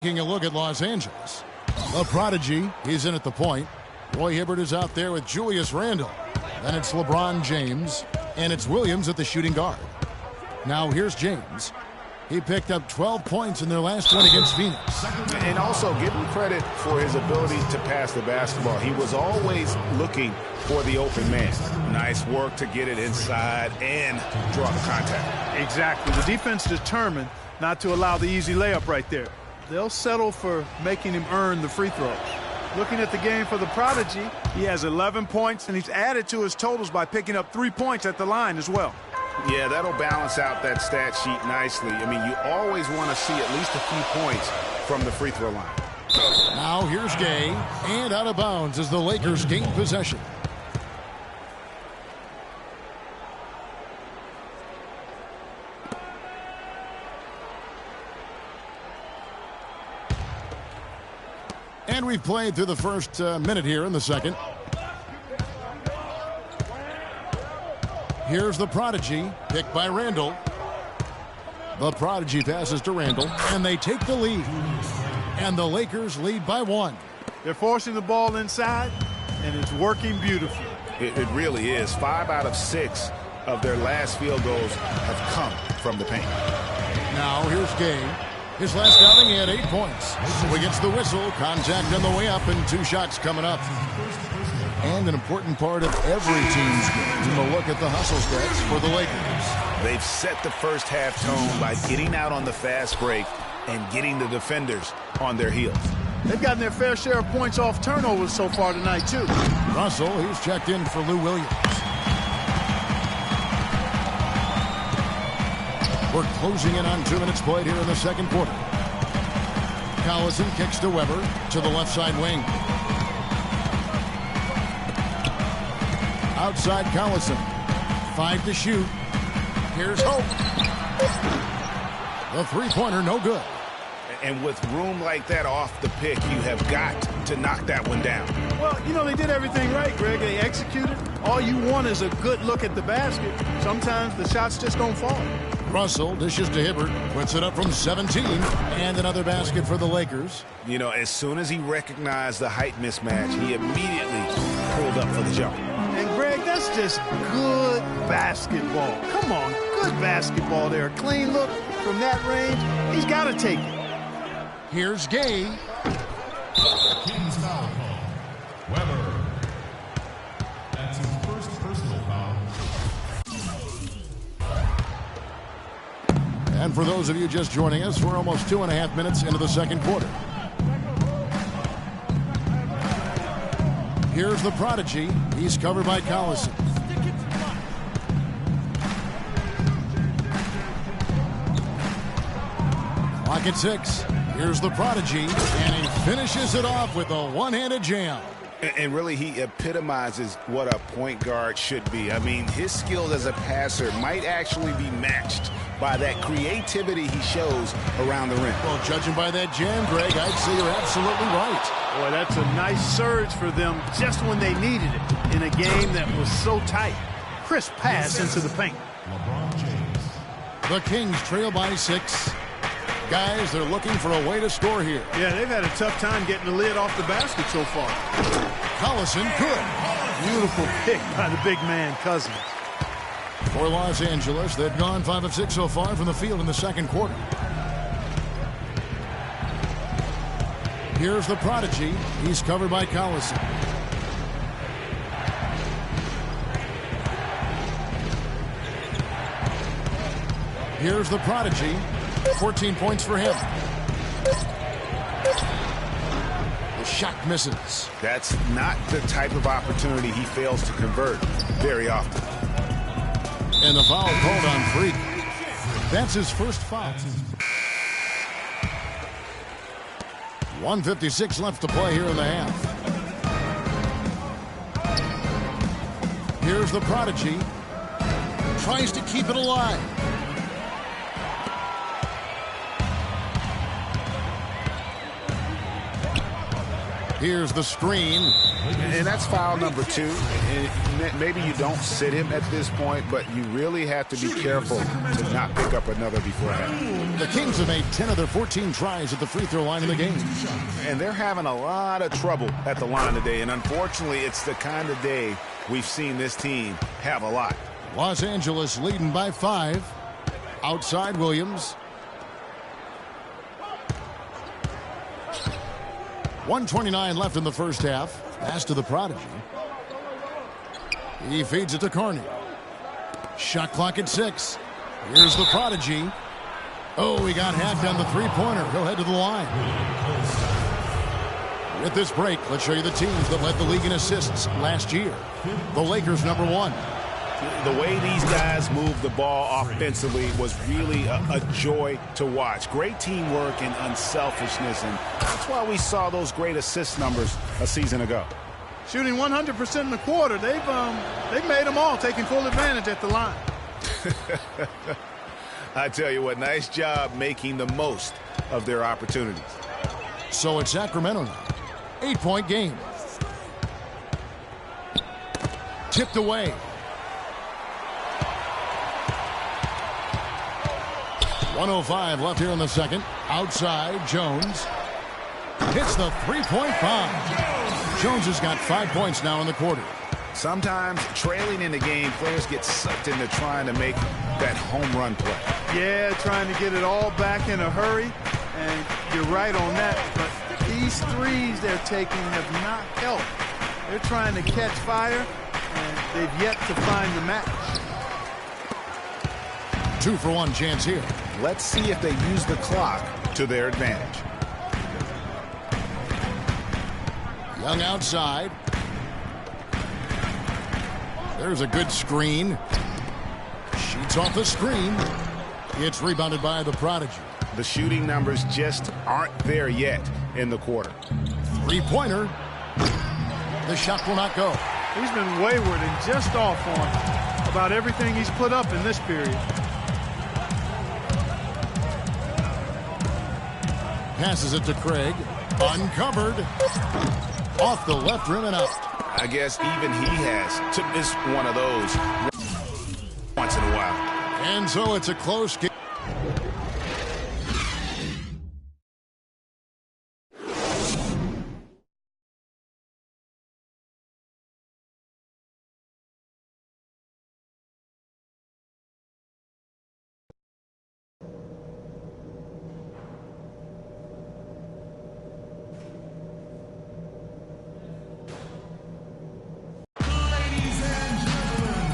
Taking a look at Los Angeles. The prodigy, he's in at the point. Roy Hibbert is out there with Julius Randle. Then it's LeBron James, and it's Williams at the shooting guard. Now here's James. He picked up 12 points in their last one against Phoenix. And also give him credit for his ability to pass the basketball. He was always looking for the open man. Nice work to get it inside and draw the contact. Exactly. The defense determined not to allow the easy layup right there. They'll settle for making him earn the free throws. Looking at the game for the prodigy, he has 11 points, and he's added to his totals by picking up 3 points at the line as well. Yeah, that'll balance out that stat sheet nicely. I mean, you always want to see at least a few points from the free throw line. Now here's Gay, and out of bounds as the Lakers gain possession. And we've played through the first minute here in the second. Here's the prodigy, picked by Randle. The prodigy passes to Randle, and they take the lead. And the Lakers lead by 1. They're forcing the ball inside, and it's working beautifully. It really is. 5 out of 6 of their last field goals have come from the paint. Now here's Gay. His last outing, he had 8 points. So he gets the whistle, contact on the way up, and 2 shots coming up. And an important part of every team's game, a look at the hustle stats for the Lakers. They've set the first half tone by getting out on the fast break and getting the defenders on their heels. They've gotten their fair share of points off turnovers so far tonight, too. Russell, he's checked in for Lou Williams. We're closing in on 2 minutes played here in the second quarter. Collison kicks to Weber to the left side wing. Outside Collison. 5 to shoot. Here's Hope. The three-pointer no good. And with room like that off the pick, you have got to knock that one down. Well, you know, they did everything right, Greg. They executed. All you want is a good look at the basket. Sometimes the shots just don't fall. Russell dishes to Hibbert, puts it up from 17, and another basket for the Lakers. You know, as soon as he recognized the height mismatch, he immediately pulled up for the jump. And, Greg, that's just good basketball. Come on, good basketball there. A clean look from that range. He's got to take it. Here's Gay. King's foul call. Weber. That's his first personal foul. And for those of you just joining us, we're almost 2.5 minutes into the second quarter. Here's the prodigy. He's covered by Collison. Clock at 6. Here's the prodigy, and he finishes it off with a one-handed jam. And really, he epitomizes what a point guard should be. I mean, his skills as a passer might actually be matched by that creativity he shows around the rim. Well, judging by that jam, Greg, I'd say you're absolutely right. Boy, that's a nice surge for them just when they needed it in a game that was so tight. Crisp pass into the paint. LeBron James. The Kings trail by 6. Guys, they're looking for a way to score here. Yeah, they've had a tough time getting the lid off the basket so far. Collison good. Beautiful pick by the big man, Cousins. For Los Angeles, they've gone 5 of 6 so far from the field in the second quarter. Here's the prodigy. He's covered by Collison. Here's the prodigy. 14 points for him. The shot misses. That's not the type of opportunity he fails to convert very often. And the foul called on Freak. That's his first foul. 1:56 left to play here in the half. Here's the prodigy. Tries to keep it alive. Here's the screen. And that's foul number 2. And maybe you don't sit him at this point, but you really have to be careful to not pick up another before half. The Kings have made 10 of their 14 tries at the free throw line in the game. And they're having a lot of trouble at the line today. And unfortunately, it's the kind of day we've seen this team have a lot. Los Angeles leading by 5. Outside Williams. 1:29 left in the first half. Pass to the prodigy. He feeds it to Carney. Shot clock at 6. Here's the prodigy. Oh, he got hacked on the three-pointer. He'll head to the line. With this break, let's show you the teams that led the league in assists last year. The Lakers, number 1. The way these guys move the ball offensively was really a joy to watch. Great teamwork and unselfishness, and that's why we saw those great assist numbers a season ago. Shooting 100% in the quarter. They've made them all, taking full advantage at the line. I tell you what, nice job making the most of their opportunities. So it's Sacramento now. 8-point game. Tipped away. 1:05 left here in the second. Outside, Jones hits the three-point bomb. Jones has got 5 points now in the quarter. Sometimes trailing in the game, players get sucked into trying to make that home run play. Yeah, trying to get it all back in a hurry, and you're right on that. But these threes they're taking have not helped. They're trying to catch fire, and they've yet to find the match. 2-for-1 chance here. Let's see if they use the clock to their advantage. Young outside. There's a good screen. Shoots off the screen. It's rebounded by the prodigy. The shooting numbers just aren't there yet in the quarter. Three-pointer. The shot will not go. He's been wayward and just off on about everything he's put up in this period. Passes it to Craig. Uncovered. Off the left rim and out. I guess even he has to miss one of those once in a while. And so it's a close game.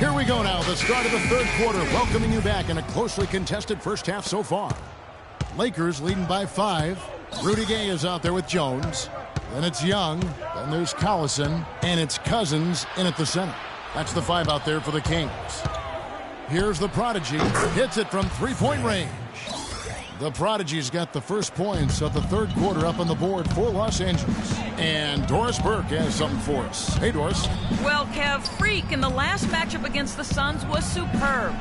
Here we go now, the start of the third quarter, welcoming you back in a closely contested first half so far. Lakers leading by 5. Rudy Gay is out there with Jones. Then it's Young. Then there's Collison. And it's Cousins in at the center. That's the 5 out there for the Kings. Here's the prodigy. Hits it from three-point range. The prodigy's got the first points of the third quarter up on the board for Los Angeles. And Doris Burke has something for us. Hey, Doris. Well, Kev, Freak in the last matchup against the Suns was superb.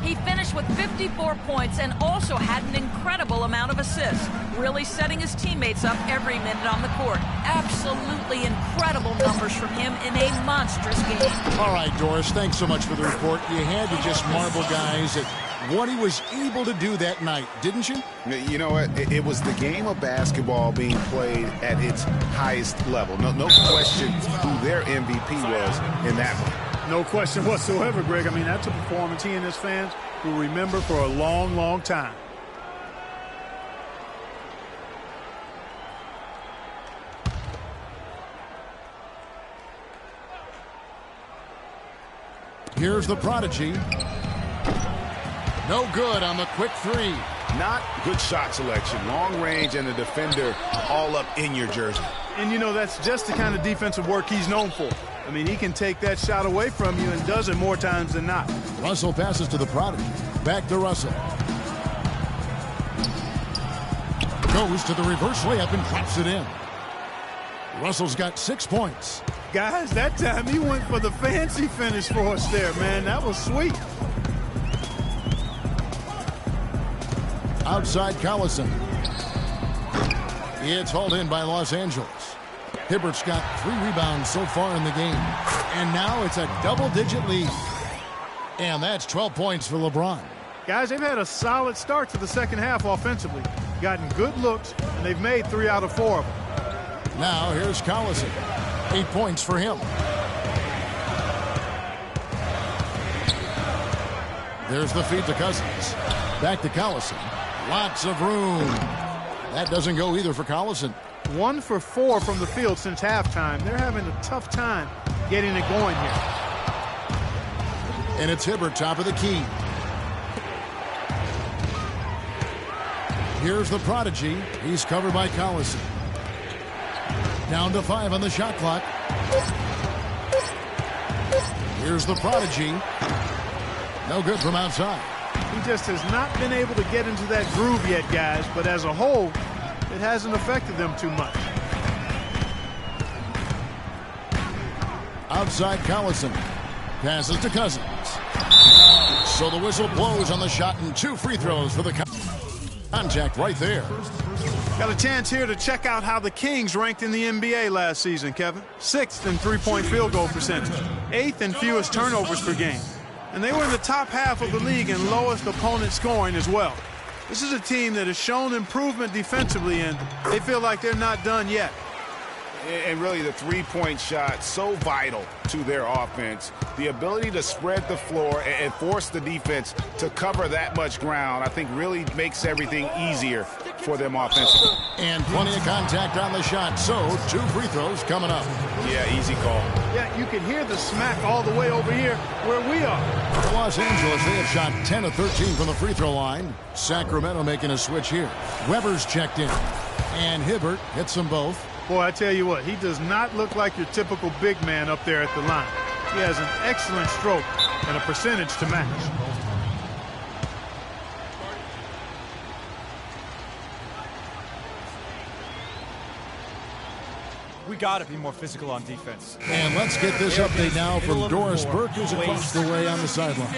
He finished with 54 points and also had an incredible amount of assists, really setting his teammates up every minute on the court. Absolutely incredible numbers from him in a monstrous game. All right, Doris, thanks so much for the report. You had to just marvel, guys, at what he was able to do that night, didn't you? You know what? It was the game of basketball being played at its highest level. No question who their MVP was in that one. No question whatsoever, Greg. I mean, that's a performance he and his fans will remember for a long, long time. Here's the prodigy. No good on the quick three. Not good shot selection. Long range and the defender all up in your jersey. And, you know, that's just the kind of defensive work he's known for. I mean, he can take that shot away from you and does it more times than not. Russell passes to the prodigy. Back to Russell. Goes to the reverse layup and drops it in. Russell's got 6 points. Guys, that time he went for the fancy finish for us there, man. That was sweet. Outside Collison. It's hauled in by Los Angeles. Hibbert's got 3 rebounds so far in the game. And now it's a double-digit lead. And that's 12 points for LeBron. Guys, they've had a solid start to the second half offensively. Gotten good looks, and they've made 3 out of 4 of them. Now here's Collison. 8 points for him. There's the feed to Cousins. Back to Collison. Lots of room. That doesn't go either for Collison. 1 for 4 from the field since halftime. They're having a tough time getting it going here. And it's Hibbert, top of the key. Here's the prodigy. He's covered by Collison. Down to 5 on the shot clock. Here's the prodigy. No good from outside. He just has not been able to get into that groove yet, guys. But as a whole, it hasn't affected them too much. Outside Collison. Passes to Cousins. So the whistle blows on the shot and 2 free throws for the contact right there. Got a chance here to check out how the Kings ranked in the NBA last season, Kevin. 6th in three-point field goal percentage. 8th in fewest turnovers per game. And they were in the top half of the league in lowest opponent scoring as well. This is a team that has shown improvement defensively, and they feel like they're not done yet. And really the three-point shot, so vital to their offense. The ability to spread the floor and force the defense to cover that much ground, I think really makes everything easier for them offensively. And plenty of contact on the shot, so 2 free throws coming up. Yeah, easy call. Yeah, you can hear the smack all the way over here where we are. For Los Angeles, they have shot 10 of 13 from the free throw line. Sacramento making a switch here. Weber's checked in. And Hibbert hits them both. Boy, I tell you what, he does not look like your typical big man up there at the line. He has an excellent stroke and a percentage to match. We got to be more physical on defense. And let's get this update now from Doris Burke, who's across the way on the sideline.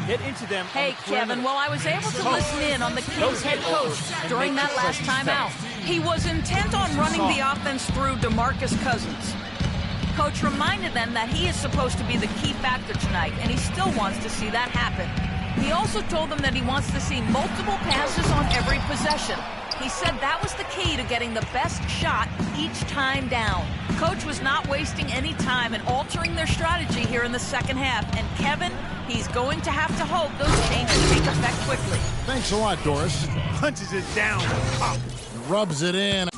Get into them. Hey, Kevin, well, I was able to listen in on the Kings head coach during that last timeout. He was intent on running the offense through DeMarcus Cousins. Coach reminded them that he is supposed to be the key factor tonight, and he still wants to see that happen. He also told them that he wants to see multiple passes on every possession. He said that was the key to getting the best shot each time down. Coach was not wasting any time in altering their strategy here in the second half. And Kevin, he's going to have to hope those changes take effect quickly. Thanks a lot, Doris. Punches it down. Rubs it in.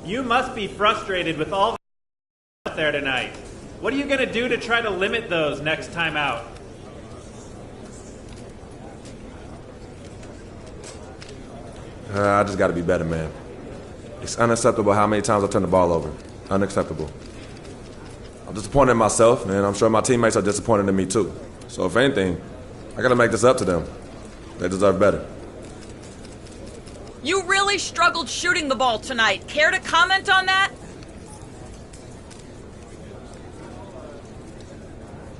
You must be frustrated with all out there tonight. What are you going to do to try to limit those next time out? I just got to be better, man. It's unacceptable how many times I turn the ball over. Unacceptable. I'm disappointed in myself, and I'm sure my teammates are disappointed in me too. So if anything, I got to make this up to them. They deserve better. You really struggled shooting the ball tonight. Care to comment on that?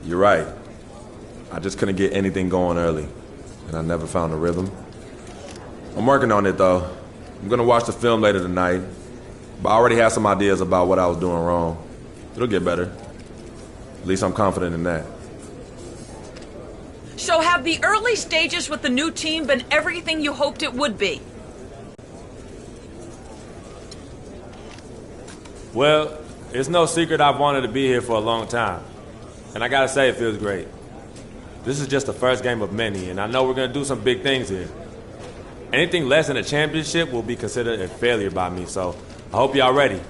You're right. I just couldn't get anything going early, and I never found a rhythm. I'm working on it, though. I'm going to watch the film later tonight, but I already have some ideas about what I was doing wrong. It'll get better. At least I'm confident in that. So have the early stages with the new team been everything you hoped it would be? Well, it's no secret I've wanted to be here for a long time. And I gotta say, it feels great. This is just the first game of many, and I know we're gonna do some big things here. Anything less than a championship will be considered a failure by me, so I hope y'all ready.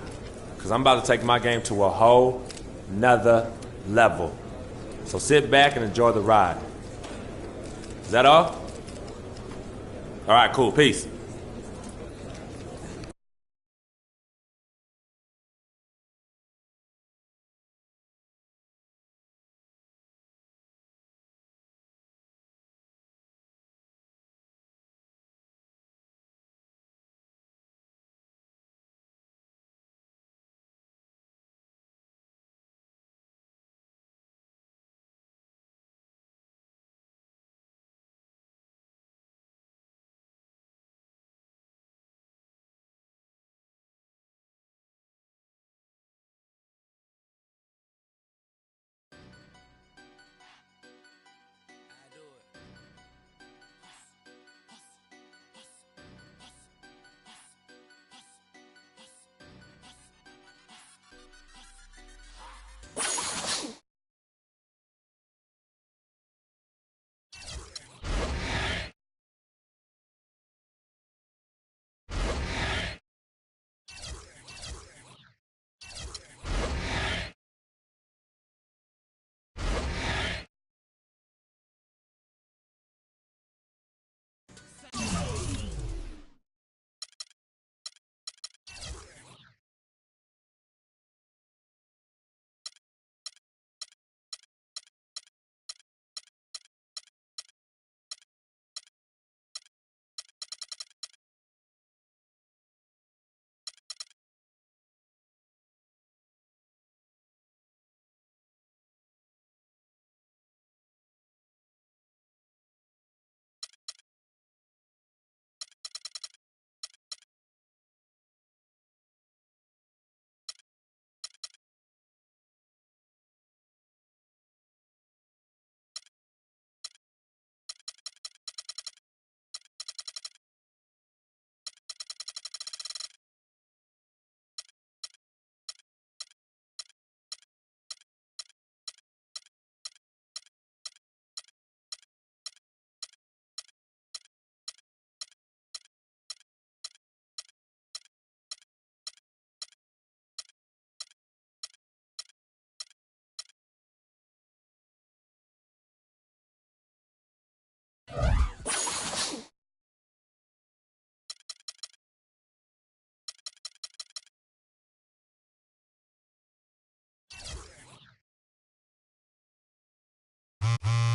Because I'm about to take my game to a whole nother level. So sit back and enjoy the ride. Is that all? All right, cool. Peace. Weber.